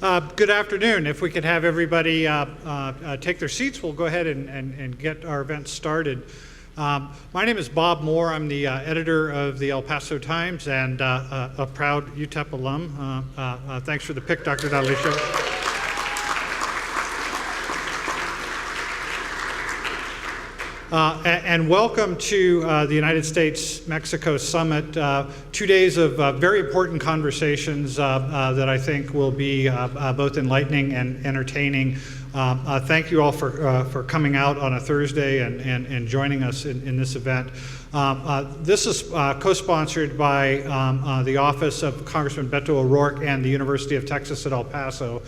Good afternoon. If we could have everybody take their seats, we'll go ahead and get our event started. My name is Bob Moore. I'm the editor of the El Paso Times and a proud UTEP alum. Thanks for the pick, Dr. D'Alicio. And welcome to the United States-Mexico Summit. 2 days of very important conversations that I think will be both enlightening and entertaining. Thank you all for coming out on a Thursday and joining us in this event. This is co-sponsored by the Office of Congressman Beto O'Rourke and the University of Texas at El Paso.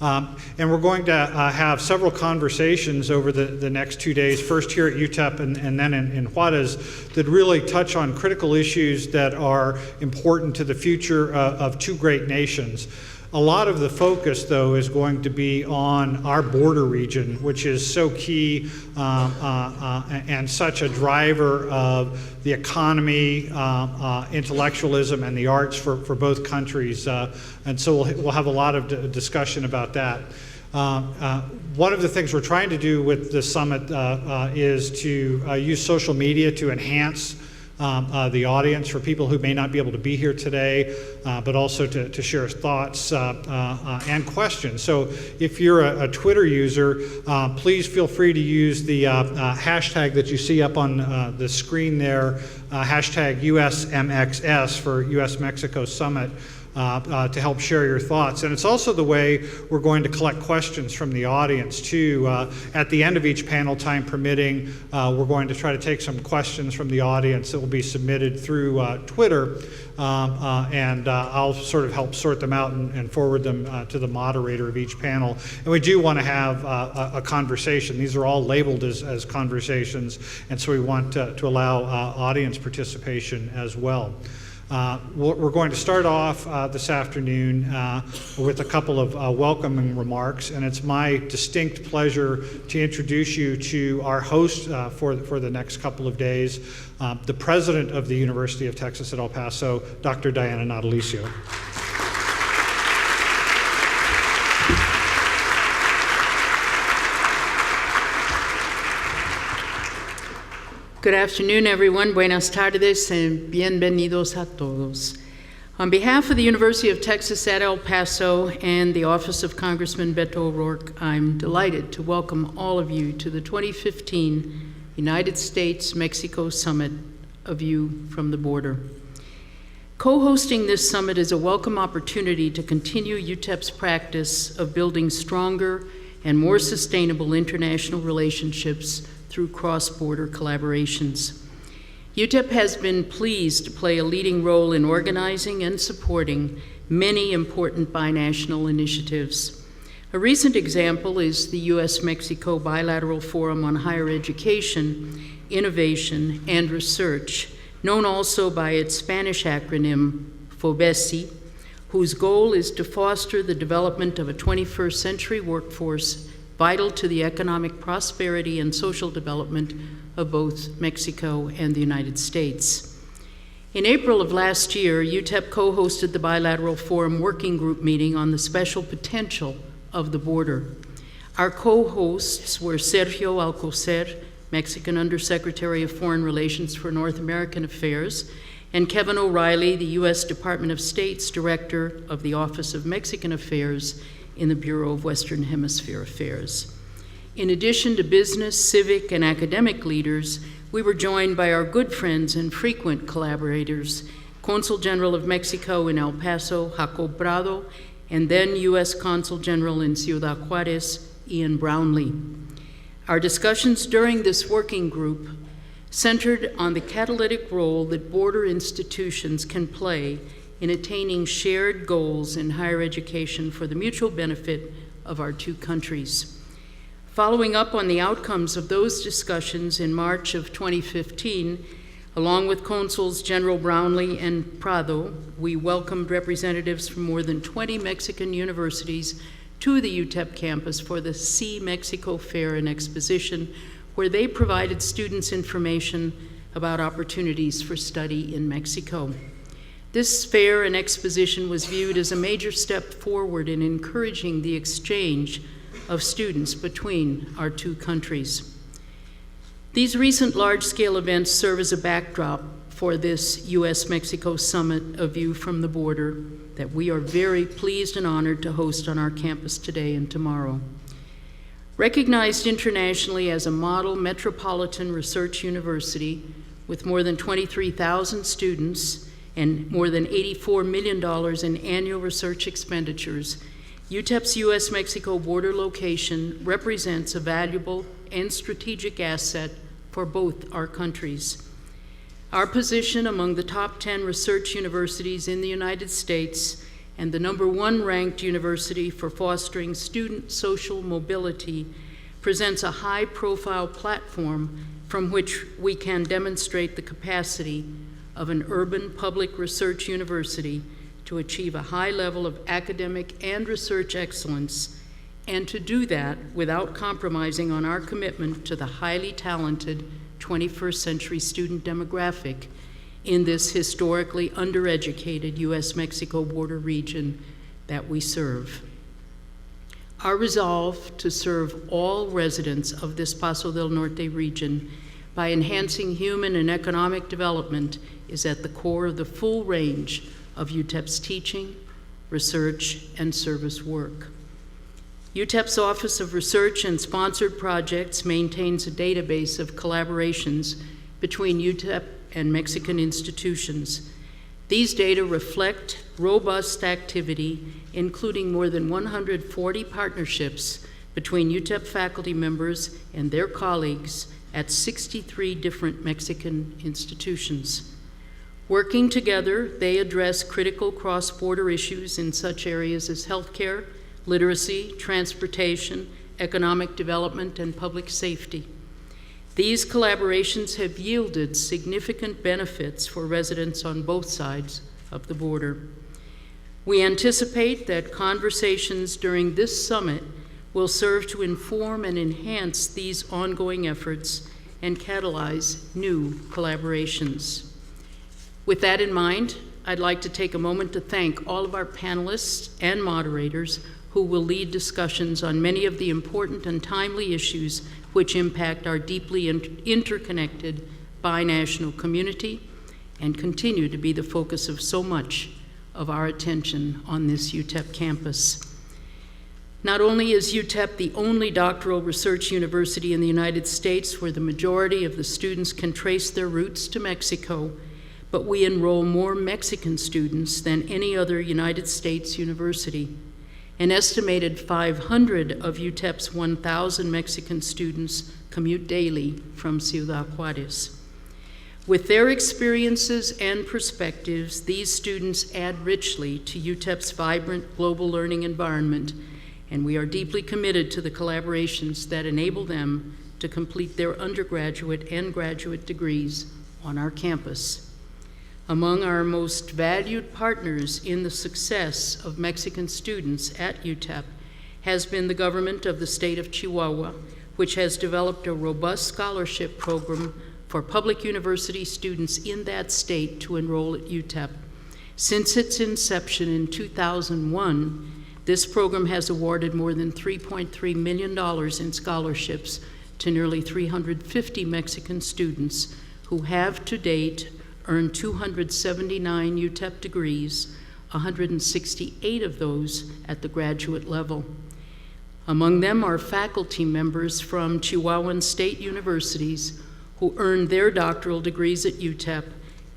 And we're going to have several conversations over the next 2 days, first here at UTEP and then in Juárez, that really touch on critical issues that are important to the future of two great nations. A lot of the focus, though, is going to be on our border region, which is so key and such a driver of the economy, intellectualism, and the arts for both countries. And so we'll have a lot of discussion about that. One of the things we're trying to do with the summit is to use social media to enhance the audience for people who may not be able to be here today, but also to share thoughts and questions. So if you're a Twitter user, please feel free to use the hashtag that you see up on the screen there, hashtag USMXS for US-Mexico Summit. To help share your thoughts. And it's also the way we're going to collect questions from the audience too. At the end of each panel, time permitting, we're going to try to take some questions from the audience that will be submitted through Twitter, and I'll sort of help sort them out and forward them to the moderator of each panel. And we do want to have a conversation. These are all labeled as conversations, and so we want to allow audience participation as well. We're going to start off this afternoon with a couple of welcoming remarks, and it's my distinct pleasure to introduce you to our host for the next couple of days, the president of the University of Texas at El Paso, Dr. Diana Natalicio. Good afternoon, everyone. Buenas tardes and bienvenidos a todos. On behalf of the University of Texas at El Paso and the Office of Congressman Beto O'Rourke, I'm delighted to welcome all of you to the 2015 United States-Mexico Summit, A View from the Border. Co-hosting this summit is a welcome opportunity to continue UTEP's practice of building stronger and more sustainable international relationships through cross-border collaborations. UTEP has been pleased to play a leading role in organizing and supporting many important binational initiatives. A recent example is the U.S.-Mexico Bilateral Forum on Higher Education, Innovation, and Research, known also by its Spanish acronym FOBESI, whose goal is to foster the development of a 21st century workforce vital to the economic prosperity and social development of both Mexico and the United States. In April of last year, UTEP co-hosted the Bilateral Forum Working Group meeting on the special potential of the border. Our co-hosts were Sergio Alcocer, Mexican Undersecretary of Foreign Relations for North American Affairs, and Kevin O'Reilly, the U.S. Department of State's Director of the Office of Mexican Affairs in the Bureau of Western Hemisphere Affairs. In addition to business, civic, and academic leaders, we were joined by our good friends and frequent collaborators, Consul General of Mexico in El Paso, Jacob Prado, and then U.S. Consul General in Ciudad Juárez, Ian Brownlee. Our discussions during this working group centered on the catalytic role that border institutions can play in attaining shared goals in higher education for the mutual benefit of our two countries. Following up on the outcomes of those discussions in March of 2015, along with Consuls General Brownlee and Prado, we welcomed representatives from more than 20 Mexican universities to the UTEP campus for the See Mexico Fair and Exposition, where they provided students information about opportunities for study in Mexico. This fair and exposition was viewed as a major step forward in encouraging the exchange of students between our two countries. These recent large-scale events serve as a backdrop for this U.S.-Mexico Summit, A View from the Border, that we are very pleased and honored to host on our campus today and tomorrow. Recognized internationally as a model metropolitan research university with more than 23,000 students and more than $84 million in annual research expenditures, UTEP's U.S.-Mexico border location represents a valuable and strategic asset for both our countries. Our position among the top 10 research universities in the United States and the #1 ranked university for fostering student social mobility presents a high-profile platform from which we can demonstrate the capacity of an urban public research university to achieve a high level of academic and research excellence, and to do that without compromising on our commitment to the highly talented 21st century student demographic in this historically undereducated U.S.-Mexico border region that we serve. Our resolve to serve all residents of this Paso del Norte region by enhancing human and economic development is at the core of the full range of UTEP's teaching, research, and service work. UTEP's Office of Research and Sponsored Projects maintains a database of collaborations between UTEP and Mexican institutions. These data reflect robust activity, including more than 140 partnerships between UTEP faculty members and their colleagues at 63 different Mexican institutions. Working together, they address critical cross-border issues in such areas as healthcare, literacy, transportation, economic development, and public safety. These collaborations have yielded significant benefits for residents on both sides of the border. We anticipate that conversations during this summit will serve to inform and enhance these ongoing efforts and catalyze new collaborations. With that in mind, I'd like to take a moment to thank all of our panelists and moderators who will lead discussions on many of the important and timely issues which impact our deeply interconnected binational community and continue to be the focus of so much of our attention on this UTEP campus. Not only is UTEP the only doctoral research university in the United States where the majority of the students can trace their roots to Mexico, but we enroll more Mexican students than any other United States university. An estimated 500 of UTEP's 1,000 Mexican students commute daily from Ciudad Juárez. With their experiences and perspectives, these students add richly to UTEP's vibrant global learning environment, and we are deeply committed to the collaborations that enable them to complete their undergraduate and graduate degrees on our campus. Among our most valued partners in the success of Mexican students at UTEP has been the government of the state of Chihuahua, which has developed a robust scholarship program for public university students in that state to enroll at UTEP. Since its inception in 2001, this program has awarded more than $3.3 million in scholarships to nearly 350 Mexican students who have to date earned 279 UTEP degrees, 168 of those at the graduate level. Among them are faculty members from Chihuahuan state universities who earned their doctoral degrees at UTEP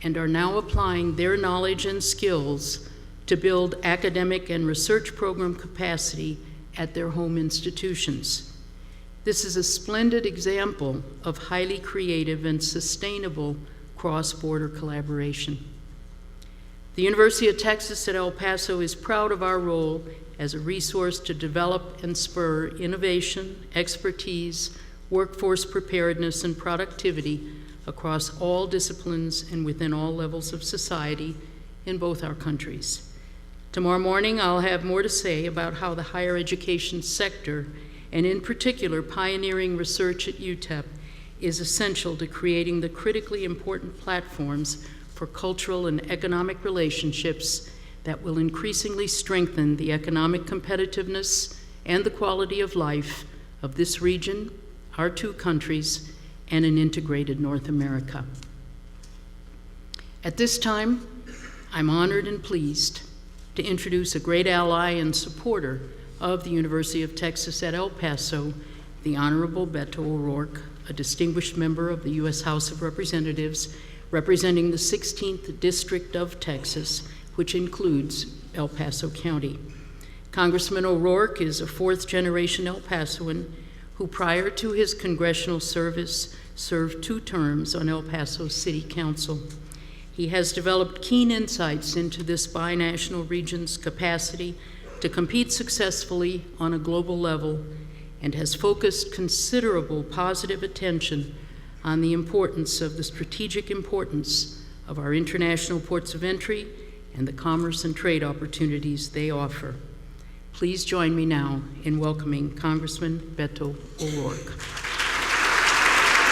and are now applying their knowledge and skills to build academic and research program capacity at their home institutions. This is a splendid example of highly creative and sustainable cross-border collaboration. The University of Texas at El Paso is proud of our role as a resource to develop and spur innovation, expertise, workforce preparedness, and productivity across all disciplines and within all levels of society in both our countries. Tomorrow morning, I'll have more to say about how the higher education sector, and in particular pioneering research at UTEP, is essential to creating the critically important platforms for cultural and economic relationships that will increasingly strengthen the economic competitiveness and the quality of life of this region, our two countries, and an integrated North America. At this time, I'm honored and pleased to introduce a great ally and supporter of the University of Texas at El Paso, the Honorable Beto O'Rourke, a distinguished member of the U.S. House of Representatives representing the 16th District of Texas, which includes El Paso County. Congressman O'Rourke is a fourth-generation El Pasoan who, prior to his congressional service, served 2 terms on El Paso City Council. He has developed keen insights into this binational region's capacity to compete successfully on a global level and has focused considerable positive attention on the importance of the strategic importance of our international ports of entry and the commerce and trade opportunities they offer. Please join me now in welcoming Congressman Beto O'Rourke.